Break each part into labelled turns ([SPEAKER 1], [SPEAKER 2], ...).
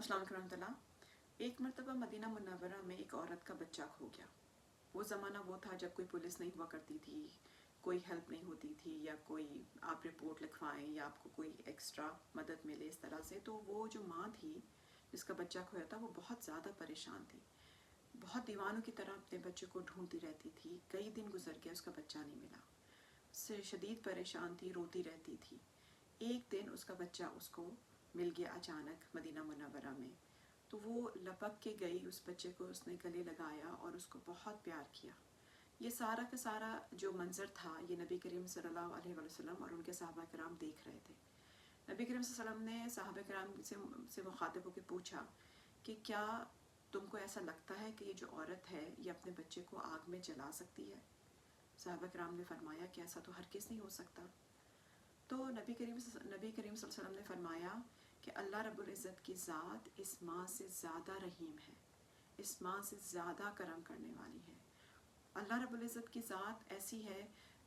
[SPEAKER 1] अस्सलाम वालेकुम रहमतुल्लाह। एक मरतबा मदीना मुनव्वरा में एक औरत का बच्चा खो गया। वो ज़माना वो था जब कोई पुलिस नहीं हुआ करती थी, कोई हेल्प नहीं होती थी, या कोई आप रिपोर्ट लिखवाएं या आपको कोई एक्स्ट्रा मदद मिले इस तरह से। तो वो जो माँ थी जिसका बच्चा खोया था वो बहुत ज़्यादा परेशान थी, बहुत दीवानों की तरह अपने बच्चे को ढूंढती रहती थी। कई दिन गुजर गया, उसका बच्चा नहीं मिला, उससे शदीद परेशान थी, रोती रहती थी। एक दिन उसका बच्चा उसको मिल गया अचानक मदीना मुनव्वरा में। तो वो लपक के गई, उस बच्चे को उसने गले लगाया और उसको बहुत प्यार किया। ये सारा का सारा जो मंज़र था ये नबी करीम सल्लल्लाहु अलैहि वसल्लम और उनके सहाबा कराम देख रहे थे। नबी करीम सल्लल्लाहु अलैहि वसल्लम ने सहाबा कराम से मुखातिब होकर पूछा कि क्या तुमको ऐसा लगता है कि ये जो औरत है ये अपने बच्चे को आग में जला सकती है? सहाबा कराम ने फरमाया कि ऐसा तो हरगिज़ नहीं हो सकता। तो नबी करीम सल्लल्लाहु अलैहि वसल्लम ने फरमाया कि अल्लाह रब्बुल इज़्ज़त की ज़ात इस माँ से ज़्यादा रहीम है, इस माँ से ज़्यादा करम करने वाली है। अल्लाह रब्बुल इज़्ज़त की ज़ात ऐसी है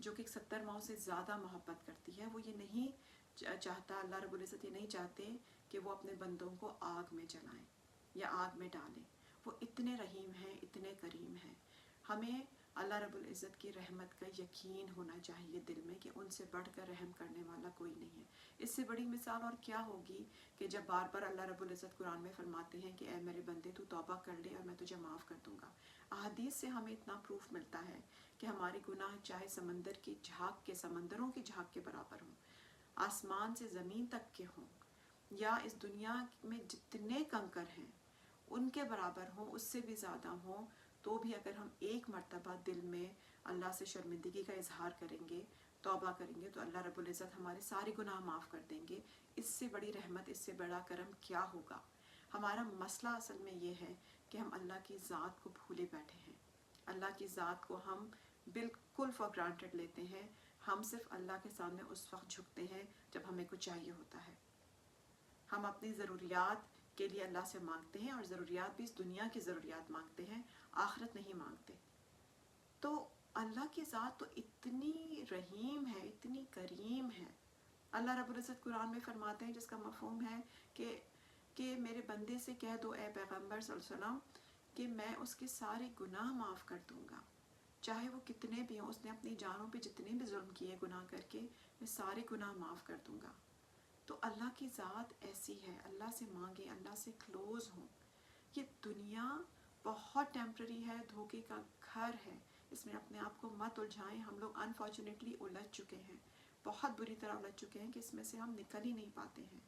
[SPEAKER 1] जो कि 70 माओं से ज़्यादा मोहब्बत करती है। वो ये नहीं चाहता, अल्लाह रब्बुल इज़्ज़त ये नहीं चाहते कि वो अपने बंदों को आग में जलाएं या आग में डालें। वो इतने रहीम हैं, इतने करीम हैं। हमें अल्लाह रब्बुल इज़्ज़त की रहमत का यकीन होना चाहिए दिल में कि उनसे बढ़कर रहम करने वाला कोई नहीं है। इससे बड़ी मिसाल और क्या होगी कि जब बार बार अल्लाह रब्बुल इज़्ज़त कुरान में फरमाते हैं कि ऐ मेरे बंदे तू तौबा कर ले और मैं तुझे माफ़ कर दूंगा। अहादीस से हमें इतना प्रूफ मिलता है कि हमारे गुनाह चाहे समंदर की झाग के, समंदरों की झाग के बराबर हों, आसमान से ज़मीन तक के हों, या इस दुनिया में जितने कंकर हैं उनके बराबर हों, उससे भी ज़्यादा हों, तो भी अगर हम एक मर्तबा दिल में अल्लाह से शर्मिंदगी का इजहार करेंगे, तौबा करेंगे, तो अल्लाह रब्बुल इज़्ज़त हमारे सारे गुनाह माफ़ कर देंगे। इससे बड़ी रहमत, इससे बड़ा करम क्या होगा? हमारा मसला असल में ये है कि हम अल्लाह की ज़ात को भूले बैठे हैं। अल्लाह की ज़ात को हम बिल्कुल फॉर ग्रांटेड लेते हैं। हम सिर्फ अल्लाह के सामने उस वक्त झुकते हैं जब हमें कुछ चाहिए होता है। हम अपनी ज़रूरियात के लिए अल्लाह से मांगते हैं, और ज़रूरियात भी इस दुनिया की ज़रूरियात मांगते हैं, आखिरत नहीं मांगते। तो अल्लाह की ज़ात तो इतनी रहीम है, इतनी करीम है। अल्लाह रब्बुल इज़्ज़त कुरान में फरमाते हैं, जिसका मफ़हूम है कि मेरे बंदे से कह दो ए पैगम्बर सल्लल्लाहु अलैहि वसल्लम कि मैं उसके सारे गुनाह माफ़ कर दूँगा, चाहे वो कितने भी हों। उसने अपनी जानों पे जितने भी जुल्म किए गुनाह करके, मैं सारे गुनाह माफ़ कर दूँगा। तो अल्लाह की ज़ात ऐसी है। अल्लाह से मांगे, अल्लाह से क्लोज़ हों। ये दुनिया बहुत टेम्पररी है, धोखे का घर है, इसमें अपने आप को मत उलझाएं। हम लोग अनफॉर्चुनेटली उलझ चुके हैं, बहुत बुरी तरह उलझ चुके हैं कि इसमें से हम निकल ही नहीं पाते हैं।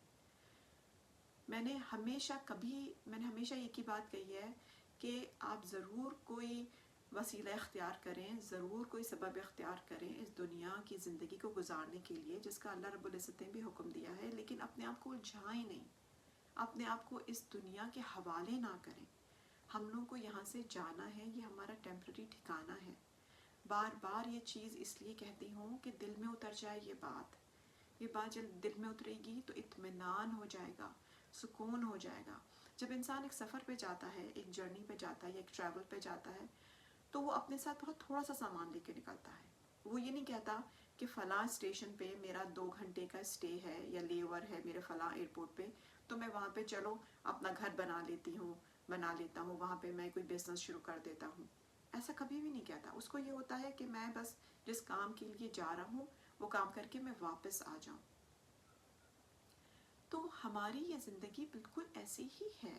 [SPEAKER 1] मैंने हमेशा एक ही बात कही है कि आप ज़रूर कोई वसीला इख्तियार करें, ज़रूर कोई सबब इख्तियार करें इस दुनिया की ज़िंदगी को गुजारने के लिए, जिसका अल्लाह रब्बुल इज़्ज़त ने भी हुक्म दिया है। लेकिन अपने आप को उलझाएं नहीं, अपने आप को इस दुनिया के हवाले ना करें। हम लोग को यहाँ से जाना है, ये हमारा टेम्पररी ठिकाना है। बार बार ये चीज़ इसलिए कहती हूँ कि दिल में उतर जाए ये बात जब दिल में उतरेगी तो इत्मीनान हो जाएगा, सुकून हो जाएगा। जब इंसान एक सफ़र पे जाता है, एक जर्नी पे जाता है, एक ट्रैवल पे जाता है, तो वो अपने साथ बहुत थोड़ा सा सामान लेके निकलता है। वो ये नहीं कहता कि फ़लाँ स्टेशन पे मेरा 2 घंटे का स्टे है या लेओवर है मेरे फ़लाँ एयरपोर्ट पे, तो मैं वहाँ पे चलो अपना घर बना लेता हूँ, वहाँ पे मैं कोई बिज़नेस शुरू कर देता हूँ। ऐसा कभी भी नहीं कहता। उसको ये होता है कि मैं बस जिस काम के लिए जा रहा हूँ वो काम करके मैं वापस आ जाऊँ। तो हमारी ये ज़िंदगी बिल्कुल ऐसी ही है।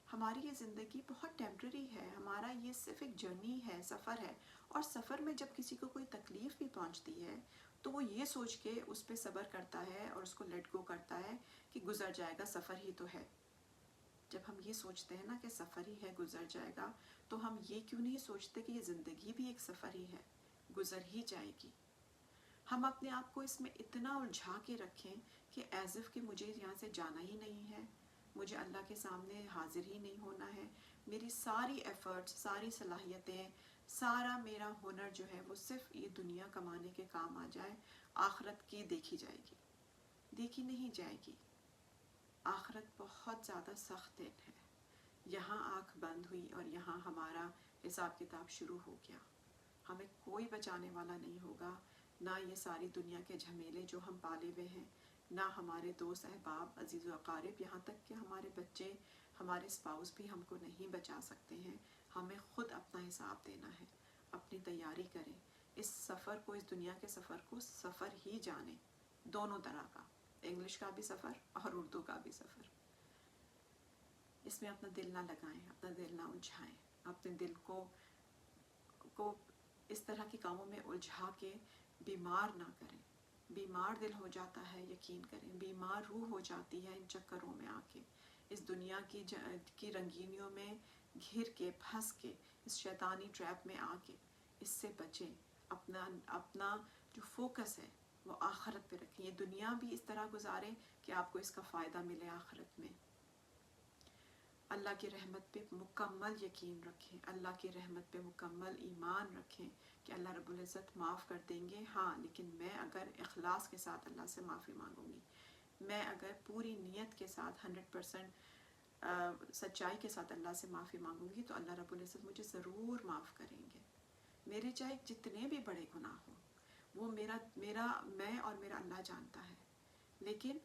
[SPEAKER 1] हमारी ये ज़िंदगी बहुत टेम्पररी है। हमारा ये सिर्फ एक जर्नी है, सफ़र है। और सफ़र में जब किसी को कोई तकलीफ़ भी पहुंचती है तो वो ये सोच के उस पर सब्र करता है और उसको लेट गो करता है कि गुज़र जाएगा, सफ़र ही तो है। जब हम ये सोचते हैं ना कि सफ़र ही है, गुज़र जाएगा, तो हम ये क्यों नहीं सोचते कि ये ज़िंदगी भी एक सफ़र ही है, गुज़र ही जाएगी। हम अपने आप को इसमें इतना उलझा के रखें कि एज़ इफ़ कि मुझे यहाँ से जाना ही नहीं है, मुझे अल्लाह के सामने हाजिर ही नहीं होना है। मेरी सारी एफ़र्ट्स, सारी सलाहियतें, सारा मेरा हुनर जो है वो सिर्फ ये दुनिया कमाने के काम आ जाए। आखिरत की देखी जाएगी, देखी नहीं जाएगी। आखिरत बहुत ज़्यादा सख्त दिन है। यहाँ आँख बंद हुई और यहाँ हमारा हिसाब किताब शुरू हो गया। हमें कोई बचाने वाला नहीं होगा, ना ये सारी दुनिया के झमेले जो हम पाले हुए हैं, نہ ہمارے دوست احباب عزیز و اقارب، یہاں تک کہ ہمارے بچے، ہمارے اسپاؤس بھی ہم کو نہیں بچا سکتے ہیں. ہمیں خود اپنا حساب دینا ہے. اپنی تیاری کریں. اس سفر کو، اس دنیا کے سفر کو سفر ہی جانیں، دونوں طرح کا، انگلش کا بھی سفر اور اردو کا بھی سفر. اس میں اپنا دل نہ لگائیں، اپنا دل نہ الجھائیں، اپنے دل کو اس طرح کے کاموں میں الجھا کے بیمار نہ کریں. بیمار دل ہو جاتا ہے، یقین کریں، بیمار روح ہو جاتی ہے ان چکروں میں آ کے، اس دنیا کی رنگینیوں میں گھر کے، پھنس کے، اس شیطانی ٹریپ میں آ کے. اس سے بچیں. اپنا جو فوکس ہے وہ آخرت پہ رکھیں. یہ دنیا بھی اس طرح گزاریں کہ آپ کو اس کا فائدہ ملے آخرت میں. اللہ کی رحمت پہ مکمل یقین رکھیں، اللہ کی رحمت پہ مکمل ایمان رکھیں کہ اللہ رب العزت معاف کر دیں گے. ہاں، لیکن میں اگر اخلاص کے ساتھ اللہ سے معافی مانگوں گی، میں اگر پوری نیت کے ساتھ 100% سچائی کے ساتھ اللہ سے معافی مانگوں گی تو اللہ رب العزت مجھے ضرور معاف کریں گے. میرے چاہے جتنے بھی بڑے گناہ ہوں، وہ میں اور میرا اللہ جانتا ہے. لیکن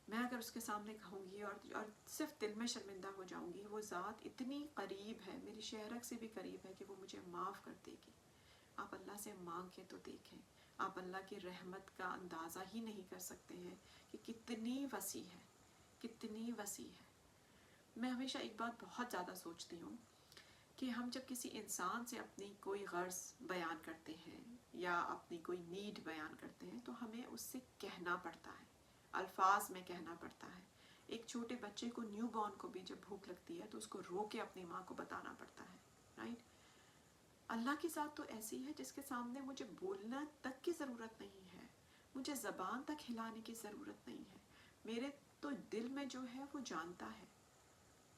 [SPEAKER 1] میں اگر اس کے سامنے کہوں گی اور صرف دل میں شرمندہ ہو جاؤں گی، وہ ذات اتنی قریب ہے، میری شہرک سے بھی قریب ہے کہ وہ مجھے معاف کر دے گی. آپ اللہ سے مانگ کے تو دیکھیں. آپ اللہ کی رحمت کا اندازہ ہی نہیں کر سکتے ہیں کہ کتنی وسیع ہے، کتنی وسیع ہے. میں ہمیشہ ایک بات بہت زیادہ سوچتی ہوں کہ ہم جب کسی انسان سے اپنی کوئی غرض بیان کرتے ہیں یا اپنی کوئی نیڈ بیان کرتے ہیں تو ہمیں اس سے کہنا پڑتا ہے، الفاظ میں کہنا پڑتا ہے. ایک چھوٹے بچے کو، نیو بورن کو بھی جب بھوک لگتی ہے تو اس کو رو کے اپنی ماں کو بتانا پڑتا ہے، رائٹ؟ اللہ کی ذات تو ایسی ہے جس کے سامنے مجھے بولنا تک کی ضرورت نہیں ہے، مجھے زبان تک ہلانے کی ضرورت نہیں ہے. میرے تو دل میں جو ہے وہ جانتا ہے.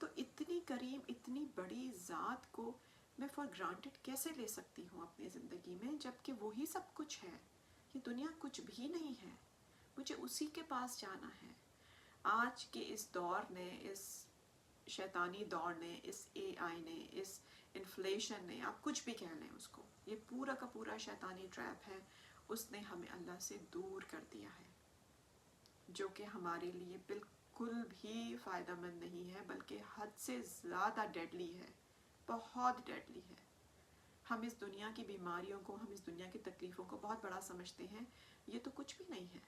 [SPEAKER 1] تو اتنی کریم، اتنی بڑی ذات کو میں فار گرانٹیڈ کیسے لے سکتی ہوں اپنی زندگی میں، جبکہ وہی سب کچھ ہے. یہ دنیا کچھ بھی نہیں ہے، مجھے اسی کے پاس جانا ہے. آج کے اس دور نے، اس شیطانی دور نے، اس اے آئی نے، اس انفلیشن نے، آپ کچھ بھی کہہ لیں اس کو، یہ پورا کا پورا شیطانی ٹریپ ہے. اس نے ہمیں اللہ سے دور کر دیا ہے، جو کہ ہمارے لیے بالکل بھی فائدہ مند نہیں ہے، بلکہ حد سے زیادہ ڈیڈلی ہے، بہت ڈیڈلی ہے. ہم اس دنیا کی بیماریوں کو، ہم اس دنیا کی تکلیفوں کو بہت بڑا سمجھتے ہیں. یہ تو کچھ بھی نہیں ہے.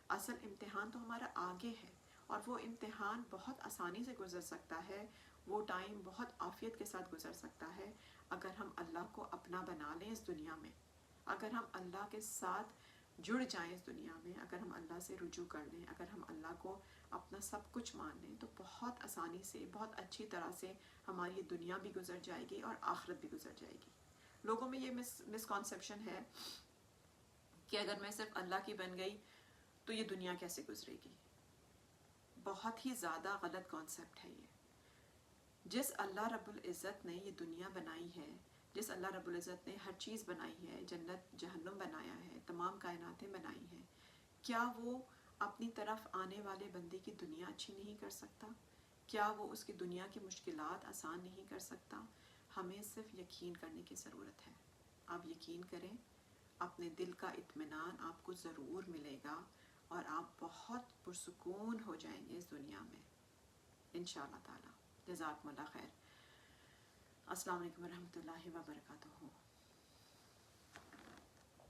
[SPEAKER 1] اصل امتحان تو ہمارا آگے ہے، اور وہ امتحان بہت آسانی سے گزر سکتا ہے. وہ ٹائم بہت عافیت کے ساتھ گزر سکتا ہے اگر ہم اللہ کو اپنا بنا لیں اس دنیا میں، اگر ہم اللہ کے ساتھ جڑ جائیں اس دنیا میں، اگر ہم اللہ سے رجوع کر لیں، اگر ہم اللہ کو اپنا سب کچھ مان لیں تو بہت آسانی سے، بہت اچھی طرح سے ہماری یہ دنیا بھی گزر جائے گی اور آخرت بھی گزر جائے گی. لوگوں میں یہ مسکانسیپشن ہے کہ اگر میں صرف اللہ کی بن گئی تو یہ دنیا کیسے گزرے گی. بہت ہی زیادہ غلط کانسیپٹ ہے یہ. جس اللہ رب العزت نے یہ دنیا بنائی ہے، جس اللہ رب العزت نے ہر چیز بنائی ہے، جنت جہنم بنایا ہے، تمام کائناتیں بنائی ہیں، کیا وہ اپنی طرف آنے والے بندے کی دنیا اچھی نہیں کر سکتا؟ کیا وہ اس کی دنیا کی مشکلات آسان نہیں کر سکتا؟ ہمیں صرف یقین کرنے کی ضرورت ہے. آپ یقین کریں، اپنے دل کا اطمینان آپ کو ضرور ملے گا اور آپ بہت پرسکون ہو جائیں گے اس دنیا میں انشاءاللہ تعالی. جزاکم اللہ خیر. السلام علیکم ورحمۃ اللہ وبرکاتہ.